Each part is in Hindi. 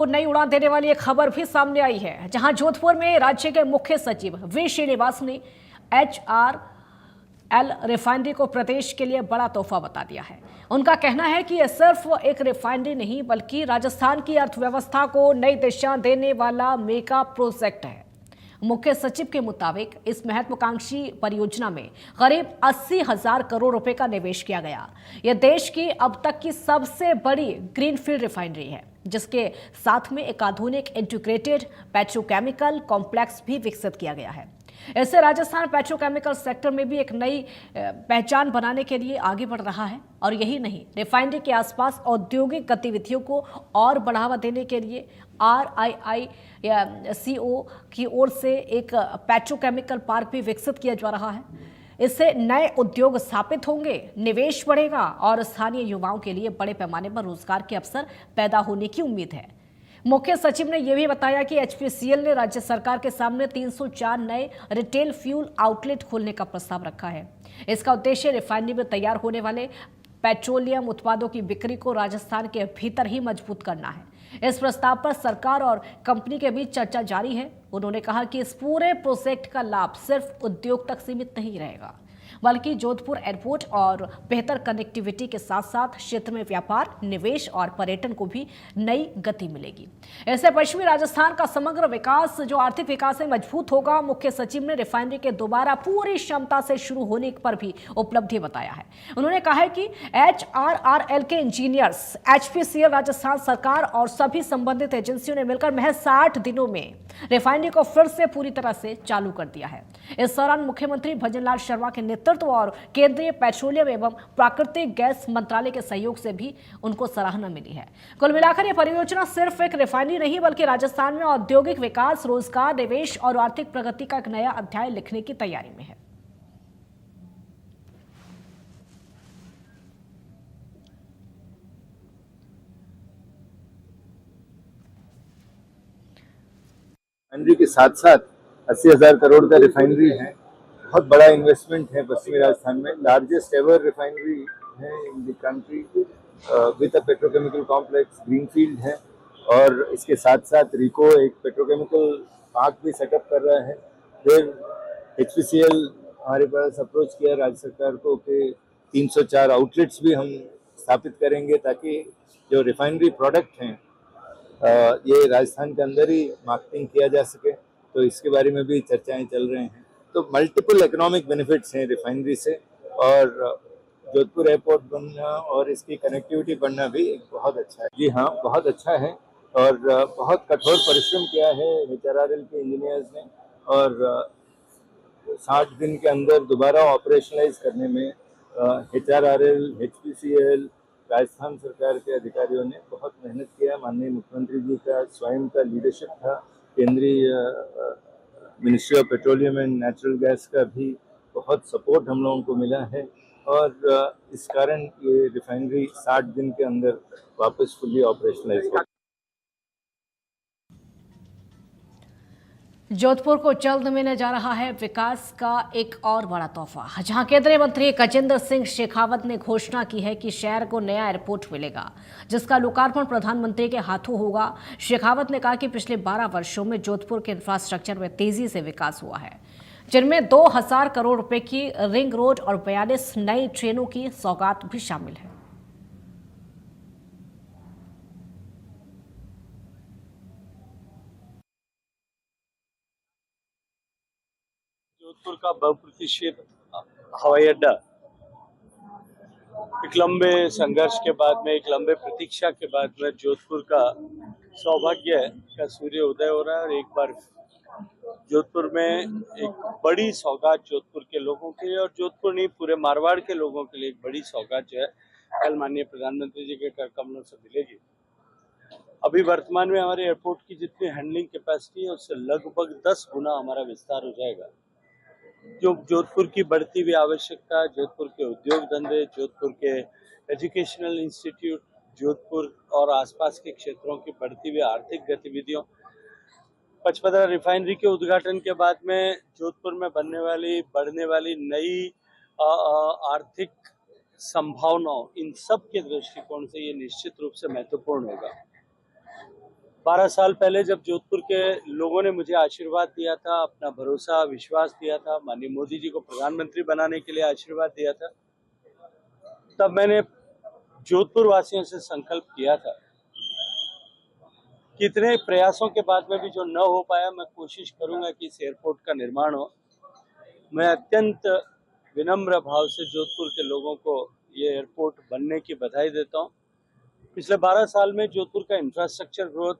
को नई उड़ान देने वाली एक खबर भी सामने आई है, जहां जोधपुर में राज्य के मुख्य सचिव वी श्रीनिवास ने एचआरएल रिफाइनरी को प्रदेश के लिए बड़ा तोहफा बता दिया है। उनका कहना है कि यह सिर्फ एक रिफाइनरी नहीं बल्कि राजस्थान की अर्थव्यवस्था को नई दिशा देने वाला मेगा प्रोजेक्ट है। मुख्य सचिव के मुताबिक इस महत्वाकांक्षी परियोजना में करीब 80,000 करोड़ रुपए का निवेश किया गया। यह देश की अब तक की सबसे बड़ी ग्रीनफील्ड रिफाइनरी है, जिसके साथ में एक आधुनिक इंटीग्रेटेड पेट्रोकेमिकल कॉम्प्लेक्स भी विकसित किया गया है। इससे राजस्थान पेट्रोकेमिकल सेक्टर में भी एक नई पहचान बनाने के लिए आगे बढ़ रहा है। और यही नहीं, रिफाइनरी के आसपास औद्योगिक गतिविधियों को और बढ़ावा देने के लिए RIICO की ओर से एक पेट्रोकेमिकल पार्क भी विकसित किया जा रहा है। इससे नए उद्योग स्थापित होंगे, निवेश बढ़ेगा और स्थानीय युवाओं के लिए बड़े पैमाने पर रोजगार के अवसर पैदा होने की उम्मीद है। मुख्य सचिव ने यह भी बताया कि HPCL ने राज्य सरकार के सामने 304 नए रिटेल फ्यूल आउटलेट खोलने का प्रस्ताव रखा है। इसका उद्देश्य रिफाइनरी में तैयार होने वाले पेट्रोलियम उत्पादों की बिक्री को राजस्थान के भीतर ही मजबूत करना है। इस प्रस्ताव पर सरकार और कंपनी के बीच चर्चा जारी है। उन्होंने कहा कि इस पूरे प्रोजेक्ट का लाभ सिर्फ उद्योग तक सीमित नहीं रहेगा, बल्कि जोधपुर एयरपोर्ट और बेहतर कनेक्टिविटी के साथ साथ क्षेत्र में व्यापार, निवेश और पर्यटन को भी नई गति मिलेगी। इससे पश्चिमी राजस्थान का समग्र विकास, जो आर्थिक विकास में मजबूत होगा। मुख्य सचिव ने रिफाइनरी के दोबारा पूरी क्षमता से शुरू होने पर भी उपलब्धि बताया है। उन्होंने कहा है कि HRRL के इंजीनियर्स, HPCL, राजस्थान सरकार और सभी संबंधित एजेंसियों ने मिलकर महज 60 दिनों में रिफाइनरी को फिर से पूरी तरह से चालू कर दिया है। इस दौरान मुख्यमंत्री भजनलाल शर्मा के नेतृत्व और केंद्रीय पेट्रोलियम एवं प्राकृतिक गैस मंत्रालय के सहयोग से भी उनको सराहना मिली है। कुल मिलाकर यह परियोजना सिर्फ एक रिफाइनरी नहीं बल्कि राजस्थान में औद्योगिक विकास, रोजगार, निवेश और आर्थिक प्रगति का एक नया अध्याय लिखने की तैयारी में है। रिफाइनरी के साथ साथ 80,000 करोड़ का रिफाइनरी है। बहुत बड़ा इन्वेस्टमेंट है पश्चिमी राजस्थान में। लार्जेस्ट एवर रिफाइनरी है in the country with a petrochemical complex, greenfield है। और इसके साथ साथ रिको एक पेट्रोकेमिकल पार्क भी सेटअप कर रहा है। फिर HPCL हमारे पास अप्रोच किया राज्य सरकार को कि 304 आउटलेट्स भी हम स्थापित करेंगे, ताकि जो रिफाइनरी प्रोडक्ट हैं ये राजस्थान के अंदर ही मार्केटिंग किया जा सके। तो इसके बारे में भी चर्चाएं चल रहे हैं। तो मल्टीपल इकोनॉमिक बेनिफिट्स हैं रिफाइनरी से, और जोधपुर एयरपोर्ट बनना और इसकी कनेक्टिविटी बनना भी बहुत अच्छा है। जी हाँ, बहुत अच्छा है और बहुत कठोर परिश्रम किया है HRRL के इंजीनियर्स ने, और 60 दिन के अंदर दोबारा ऑपरेशनलाइज करने में HRRL, HPCL, राजस्थान सरकार के अधिकारियों ने बहुत मेहनत किया। माननीय मुख्यमंत्री जी का स्वयं का लीडरशिप था। केंद्रीय ministry of petroleum and natural gas का भी बहुत सपोर्ट हम लोगों को मिला है, और इस कारण ये रिफाइनरी 60 दिन के अंदर वापस फुली ऑपरेशनलाइज हो। जोधपुर को जल्द मिलने जा रहा है विकास का एक और बड़ा तोहफा, जहां केंद्रीय मंत्री गजेंद्र सिंह शेखावत ने घोषणा की है कि शहर को नया एयरपोर्ट मिलेगा, जिसका लोकार्पण प्रधानमंत्री के हाथों होगा। शेखावत ने कहा कि पिछले 12 वर्षों में जोधपुर के इंफ्रास्ट्रक्चर में तेजी से विकास हुआ है, जिनमें 2,000 करोड़ रुपए की रिंग रोड और 42 नई ट्रेनों की सौगात भी शामिल है। जोधपुर का बहुप्रतीक्षित हवाई अड्डा एक लंबे संघर्ष के बाद में, एक लंबे प्रतीक्षा के बाद में जोधपुर का सौभाग्य का सूर्य उदय हो रहा है। और एक बार जोधपुर में एक बड़ी सौगात जोधपुर के लोगों के लिए, और जोधपुर नहीं पूरे मारवाड़ के लोगों के लिए एक बड़ी सौगात जो है कल माननीय प्रधानमंत्री जी के कर कमलों से मिलेगी। अभी वर्तमान में हमारे एयरपोर्ट की जितनी हैंडलिंग कैपेसिटी है उससे लगभग 10 गुना हमारा विस्तार हो जाएगा। जो जोधपुर की बढ़ती हुई आवश्यकता, जोधपुर के उद्योग धंधे, जोधपुर के एजुकेशनल इंस्टीट्यूट, जोधपुर और आसपास के क्षेत्रों की बढ़ती हुई आर्थिक गतिविधियों, पचपदरा रिफाइनरी के उद्घाटन के बाद में जोधपुर में बढ़ने वाली नई आर्थिक संभावनाओं, इन सब के दृष्टिकोण से ये निश्चित रूप से महत्वपूर्ण होगा। 12 साल पहले जब जोधपुर के लोगों ने मुझे आशीर्वाद दिया था, अपना भरोसा विश्वास दिया था, माननीय मोदी जी को प्रधानमंत्री बनाने के लिए आशीर्वाद दिया था, तब मैंने जोधपुर वासियों से संकल्प किया था। कितने प्रयासों के बाद में भी जो न हो पाया, मैं कोशिश करूंगा कि इस एयरपोर्ट का निर्माण हो। मैं अत्यंत विनम्र भाव से जोधपुर के लोगों को ये एयरपोर्ट बनने की बधाई देता हूँ। पिछले 12 साल में जोधपुर का इंफ्रास्ट्रक्चर ग्रोथ,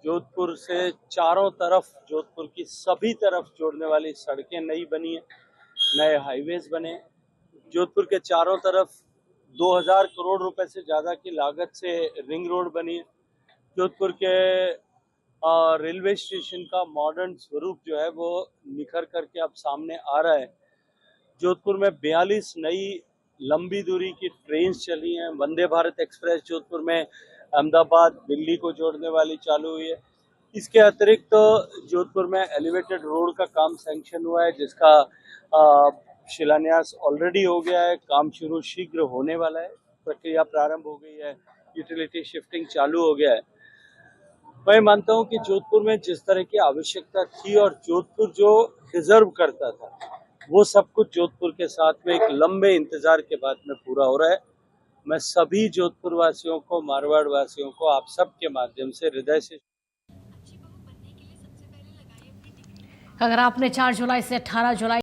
जोधपुर से चारों तरफ, जोधपुर की सभी तरफ जोड़ने वाली सड़कें नई बनी है, नए हाईवेज बने। जोधपुर के चारों तरफ 2000 करोड़ रुपए से ज़्यादा की लागत से रिंग रोड बनी है। जोधपुर के रेलवे स्टेशन का मॉडर्न स्वरूप जो है वो निखर करके अब सामने आ रहा है। जोधपुर में 42 नई लंबी दूरी की ट्रेन चली हैं। वंदे भारत एक्सप्रेस जोधपुर में अहमदाबाद दिल्ली को जोड़ने वाली चालू हुई है। इसके अतिरिक्त तो जोधपुर में एलिवेटेड रोड का काम सैंक्शन हुआ है, जिसका शिलान्यास ऑलरेडी हो गया है। काम शुरू शीघ्र होने वाला है, प्रक्रिया प्रारंभ हो गई है, यूटिलिटी शिफ्टिंग चालू हो गया है। मैं मानता हूं कि जोधपुर में जिस तरह की आवश्यकता थी और जोधपुर जो डिजर्व करता था, वो सब कुछ जोधपुर के साथ में एक लंबे इंतजार के बाद में पूरा हो रहा है। मैं सभी जोधपुर वासियों को, मारवाड़ वासियों को आप सब के माध्यम से हृदय से अगर आपने 4 जुलाई से 18 जुलाई